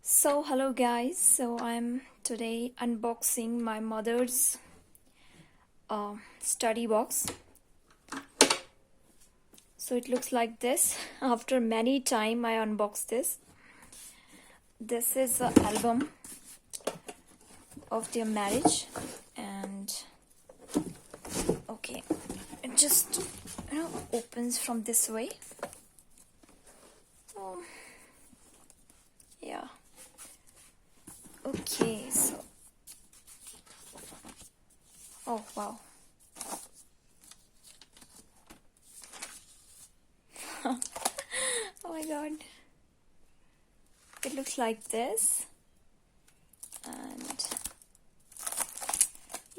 So hello guys, so I'm today unboxing my mother's study box. So it looks like this. After many time I unboxed this. This is the album of their marriage, and okay, it just opens from this way. Oh, yeah. Okay, so oh wow. Oh my god. It looks like this. And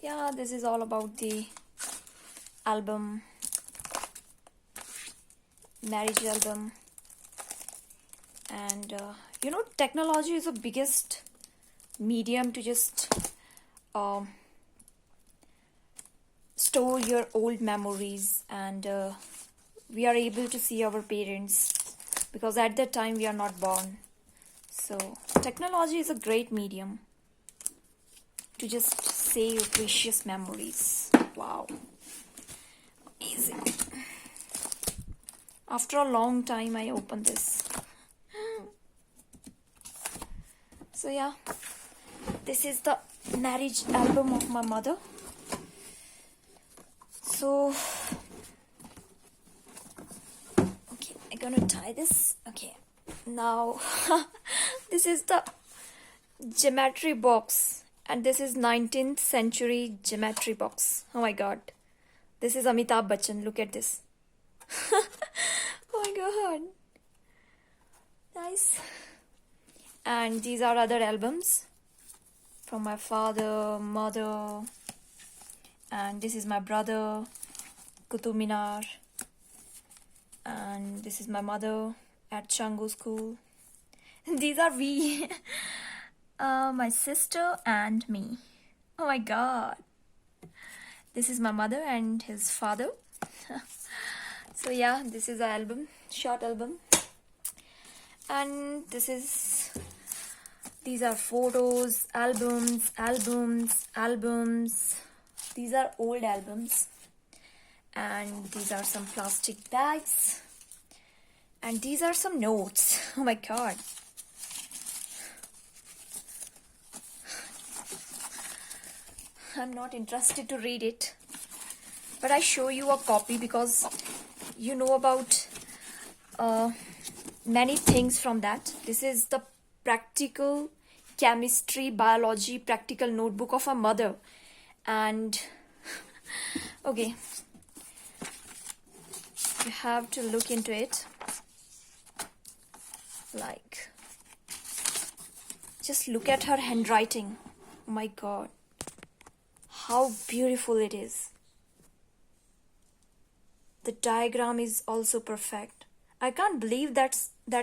yeah, this is all about the album, marriage album. And technology is the biggest medium to just store your old memories, and we are able to see our parents because at that time we are not born. So technology is a great medium to just save precious memories. Wow, amazing. After a long time I opened this. So yeah, this is the marriage album of my mother. So okay, I'm gonna tie this. Okay, now this is the geometry box, and this is 19th century geometry box. Oh my god, this is Amitabh Bachchan. Look at this. Oh my god, nice. And these are other albums from my father, mother, and this is my brother, Qutub Minar, and this is my mother at Changu school. These are we, my sister and me. Oh my god. This is my mother and his father. So yeah, this is the album, short album. And these are photos, albums. These are old albums. And these are some plastic bags. And these are some notes. Oh my god. I'm not interested to read it. But I show you a copy because you know about many things from that. This is the practical chemistry, biology, practical notebook of a mother. And okay, you have to look into it. Like, just look at her handwriting. Oh my god, how beautiful it is. The diagram is also perfect. I can't believe that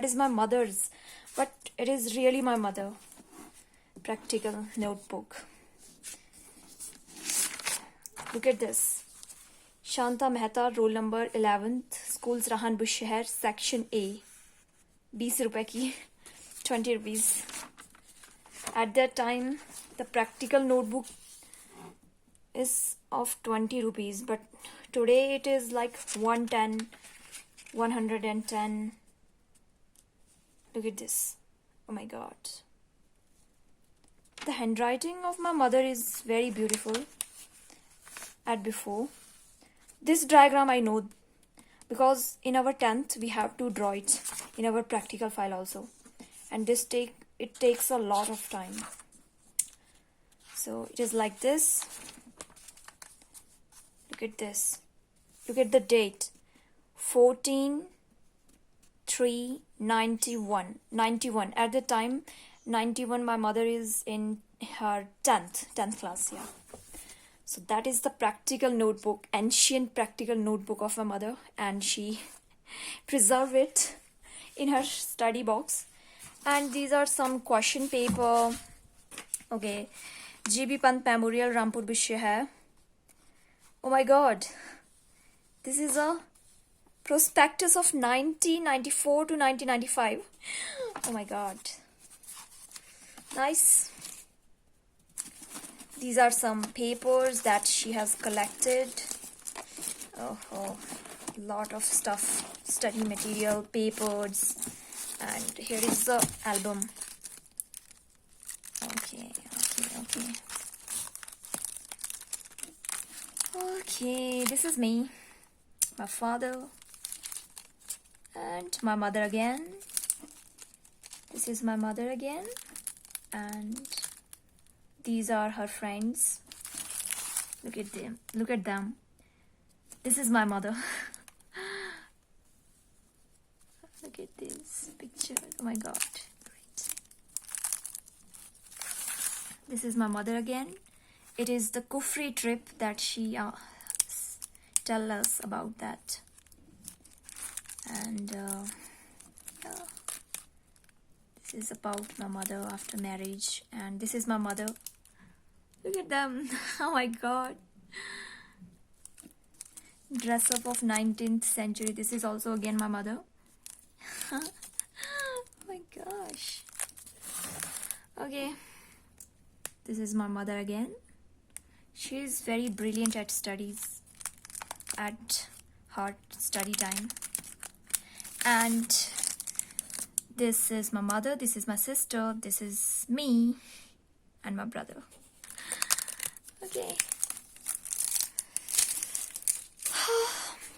is my mother's, but it is really my mother. Practical notebook. Look at this. Shanta Mehta, roll number 11th, schools Rahan Bush Shahar, section A. 20 रुपए की, 20 rupees. At that time, the practical notebook is of 20 rupees, but today it is like 110, 110. Look at this. Oh my god. The handwriting of my mother is very beautiful. At before, this diagram I know because in our 10th we have to draw it in our practical file also, and it takes a lot of time. So it is like this. Look at this. Look at the date. 14/3/91. 91. At the time 91, my mother is in her 10th class. Yeah. So that is the practical notebook, ancient practical notebook of my mother, and she preserved it in her study box. And these are some question paper. Okay, GB Pant Memorial, Rampur Bush hai. Oh my god, this is a prospectus of 1994 to 1995. Oh my god, Nice. These are some papers that she has collected. Oh, lot of stuff, study material, papers, and here is the album. Okay. Okay, this is me, my father, and my mother again. This is my mother again, and these are her friends. Look at them. This is my mother. Look at this picture. Oh my god, great. This is my mother again. It is the Kufri trip that she tell us about that. And this is about my mother after marriage. And this is my mother. Look at them. Oh my god. Dress up of 19th century. This is also again my mother. Oh my gosh. Okay. This is my mother again. She is very brilliant at studies, at hard study time. And this is my mother, this is my sister, this is me, and my brother. Okay.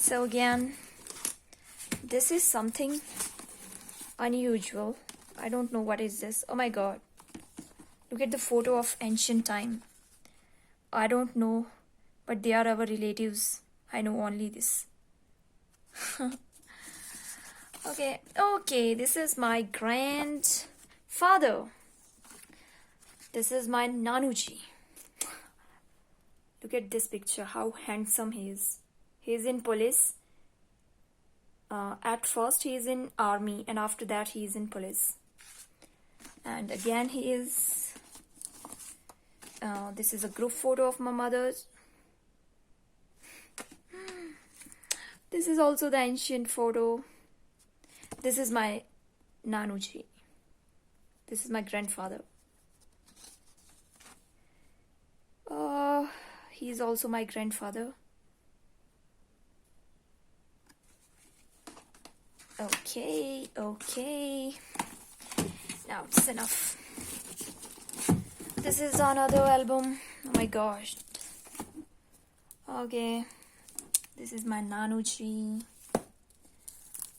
So again, this is something unusual. I don't know what is this. Oh my god. Look at the photo of ancient time. I don't know, but they are our relatives. I know only this. Okay, this is my grandfather. This is my Nanuji. Look at this picture, how handsome he is. He is in police. At first he is in army, and after that he is in police. And again he is... this is a group photo of my mother's. This is also the ancient photo. This is my Nanuji. This is my grandfather. He is also my grandfather. Okay. Now it's enough. This is another album. Oh my gosh. Okay. This is my Nanuji.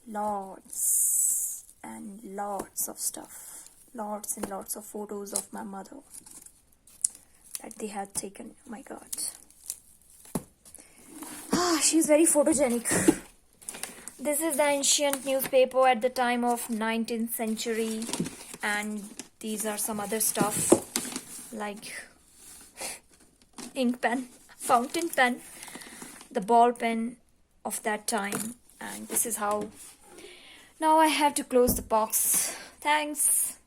Lots and lots of stuff. Lots and lots of photos of my mother that they had taken. Oh my god. She's very photogenic. This is the ancient newspaper at the time of 19th century. And these are some other stuff like ink pen, fountain pen, the ball pen of that time. And this is how... Now I have to close the box. Thanks.